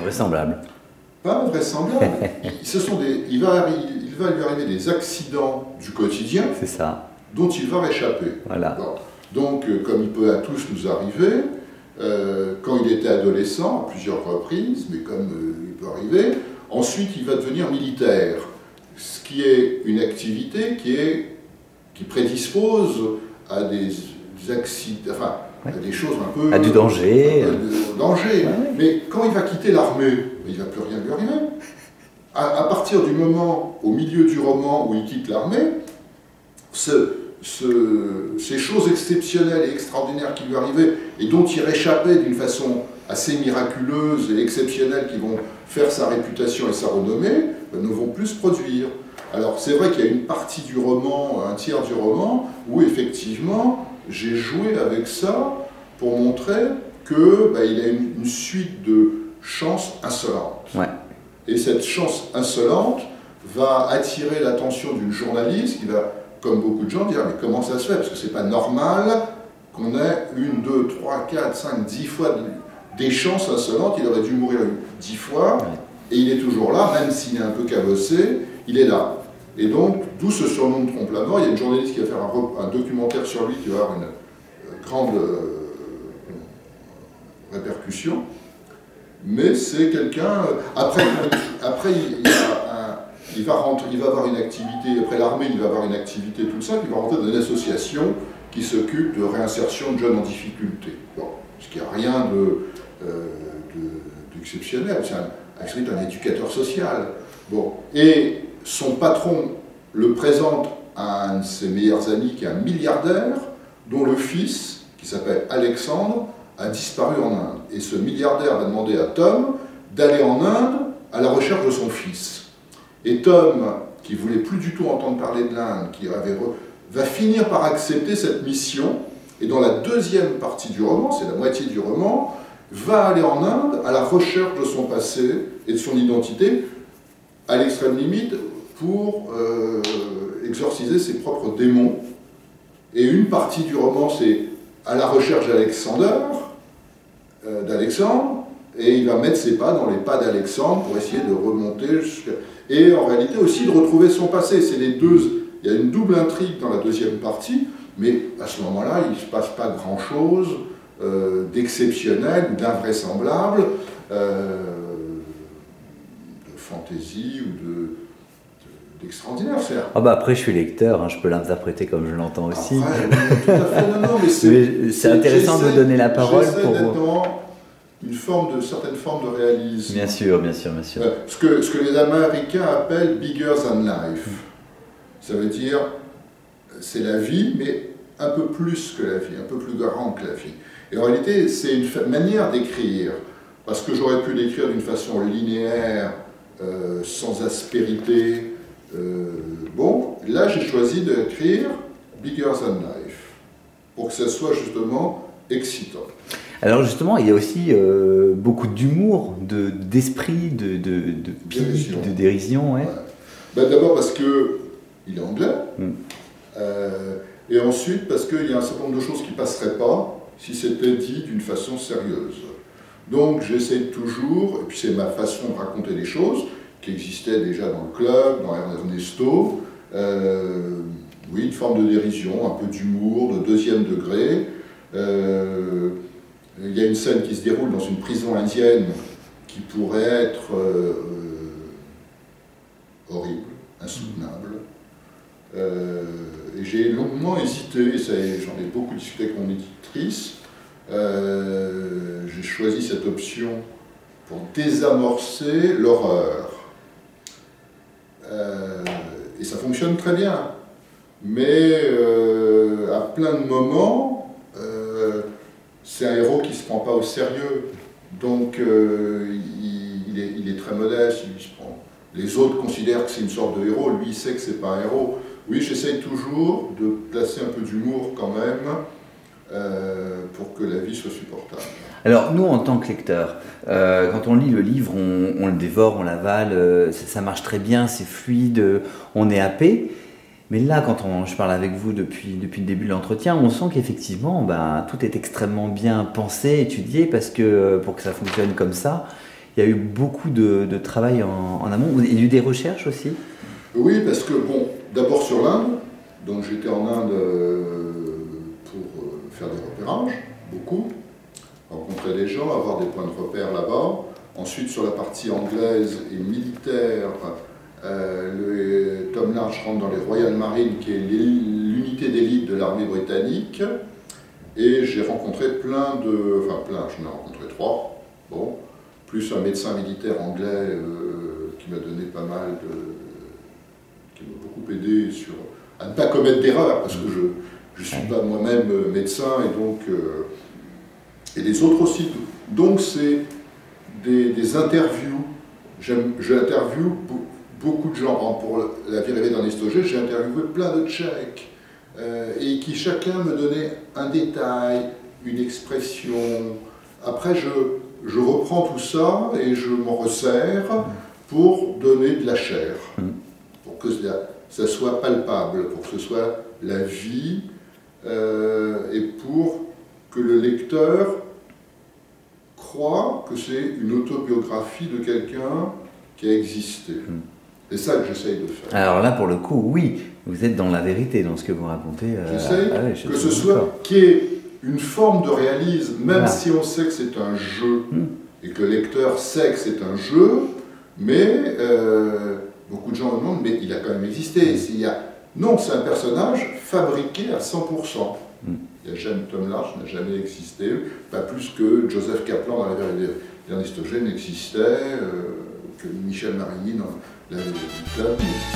invraisemblable. Pas invraisemblable. Il va lui arriver des accidents du quotidien C'est ça. dont il va réchapper. Voilà. Bon. Donc, comme il peut à tous nous arriver, quand il était adolescent, à plusieurs reprises, mais comme il peut arriver, ensuite il va devenir militaire, ce qui est une activité qui prédispose à des accidents, enfin, à des choses un peu... À du danger. Danger. Ouais. Mais quand il va quitter l'armée, il ne va plus rien lui arriver. À partir du moment, au milieu du roman où il quitte l'armée, ces choses exceptionnelles et extraordinaires qui lui arrivaient et dont il réchappait d'une façon assez miraculeuse et exceptionnelle qui vont faire sa réputation et sa renommée, ne vont plus se produire. Alors c'est vrai qu'il y a une partie du roman, un tiers du roman, où effectivement j'ai joué avec ça pour montrer qu'il a une suite de chances insolentes. Ouais. Et cette chance insolente va attirer l'attention d'une journaliste qui va, comme beaucoup de gens, dire mais comment ça se fait? Parce que c'est pas normal qu'on ait 1, 2, 3, 4, 5, 10 fois des chances insolentes. Il aurait dû mourir 10 fois, et il est toujours là, même s'il est un peu cabossé, il est là. Et donc, d'où ce surnom de Trompe-la-Mort. Il y a une journaliste qui va faire un documentaire sur lui qui va avoir une grande répercussion. Mais c'est quelqu'un... Après il va avoir une activité, après l'armée, il va avoir une activité toute simple, il va rentrer dans une association qui s'occupe de réinsertion de jeunes en difficulté. Bon, ce qui n'a rien d'exceptionnel, c'est un éducateur social. Bon, et son patron le présente à un de ses meilleurs amis qui est un milliardaire, dont le fils, qui s'appelle Alexandre, a disparu en Inde. Et ce milliardaire va demander à Tom d'aller en Inde à la recherche de son fils. Et Tom, qui ne voulait plus du tout entendre parler de l'Inde, va finir par accepter cette mission, et dans la deuxième partie du roman, c'est la moitié du roman, va aller en Inde à la recherche de son passé et de son identité, à l'extrême limite, pour exorciser ses propres démons. Et une partie du roman, c'est à la recherche d'Alexandre, et il va mettre ses pas dans les pas d'Alexandre pour essayer de remonter jusqu'à... Et en réalité aussi de retrouver son passé. C'est les deux. Il y a une double intrigue dans la deuxième partie, mais à ce moment-là, il ne se passe pas grand-chose d'exceptionnel ou d'invraisemblable, de fantaisie ou d'extraordinaire. Ah bah après, je suis lecteur, hein, je peux l'interpréter comme je l'entends aussi. Après, tout à fait, non, mais c'est intéressant de donner la parole pour... J'essaie d'être dans une certaine forme de réalisme. Bien sûr, bien sûr, bien sûr. Ce que les Américains appellent bigger than life. Ça veut dire, c'est la vie, mais un peu plus que la vie, un peu plus grand que la vie. Et en réalité, c'est une manière d'écrire, parce que j'aurais pu l'écrire d'une façon linéaire, sans aspérité. Bon, là j'ai choisi d'écrire bigger than life, pour que ça soit justement excitant. Alors justement, il y a aussi beaucoup d'humour, d'esprit, de dérision. Ouais. Ben, d'abord parce qu'il est anglais, et ensuite parce qu'il y a un certain nombre de choses qui ne passeraient pas si c'était dit d'une façon sérieuse. Donc j'essaie toujours, et puis c'est ma façon de raconter les choses, qui existait déjà dans le club, dans Ernesto, oui, une forme de dérision, un peu d'humour, de deuxième degré. Il y a une scène qui se déroule dans une prison indienne qui pourrait être horrible, insoutenable. Et j'ai longuement hésité, j'en ai beaucoup discuté avec mon éditrice. J'ai choisi cette option pour désamorcer l'horreur. Et ça fonctionne très bien. Mais à plein de moments, c'est un héros qui ne se prend pas au sérieux. Donc il est très modeste, il se prend. Les autres considèrent que c'est une sorte de héros, lui il sait que c'est pas un héros. Oui, j'essaye toujours de placer un peu d'humour quand même, pour que la vie soit supportable. Alors nous, en tant que lecteurs, quand on lit le livre, on le dévore, on l'avale, ça marche très bien, c'est fluide, on est happé. Mais là, quand je parle avec vous depuis le début de l'entretien, on sent qu'effectivement, tout est extrêmement bien pensé, étudié, parce que pour que ça fonctionne comme ça, il y a eu beaucoup de travail en amont. Il y a eu des recherches aussi? Oui, parce que, bon, d'abord sur l'Inde, donc j'étais en Inde pour faire des repérages, beaucoup, rencontrer des gens, avoir des points de repère là-bas. Ensuite, sur la partie anglaise et militaire, Tom Large rentre dans les Royal Marines, qui est l'unité d'élite de l'armée britannique. Et j'ai rencontré plein de... Enfin, plein, j'en ai rencontré 3, bon, plus un médecin militaire anglais qui m'a donné pas mal de... qui m'a beaucoup aidé à ne pas commettre d'erreurs, parce que je ne suis pas moi-même médecin, et donc... et les autres aussi. Donc c'est des interviews. J'interviewe beaucoup de gens. Pour La vie rêvée d'un Estogé, j'ai interviewé plein de Tchèques, et qui chacun me donnait un détail, une expression. Après, je reprends tout ça et je m'en resserre pour donner de la chair, pour que ça soit palpable, pour que ce soit la vie, et pour que le lecteur croit que c'est une autobiographie de quelqu'un qui a existé. C'est ça que j'essaye de faire. Alors là, pour le coup, oui, vous êtes dans la vérité, dans ce que vous racontez. J'essaye que ce soit, qu'il y ait une forme de réalisme, même si on sait que c'est un jeu, et que le lecteur sait que c'est un jeu, mais beaucoup de gens me demandent, mais il a quand même existé. Non, c'est un personnage fabriqué à 100%. Tom Large n'a jamais existé, pas plus que Joseph Kaplan dans La vie rêvée d'un Estogé n'existait, que Michel Marigny dans La vie du club n'existait.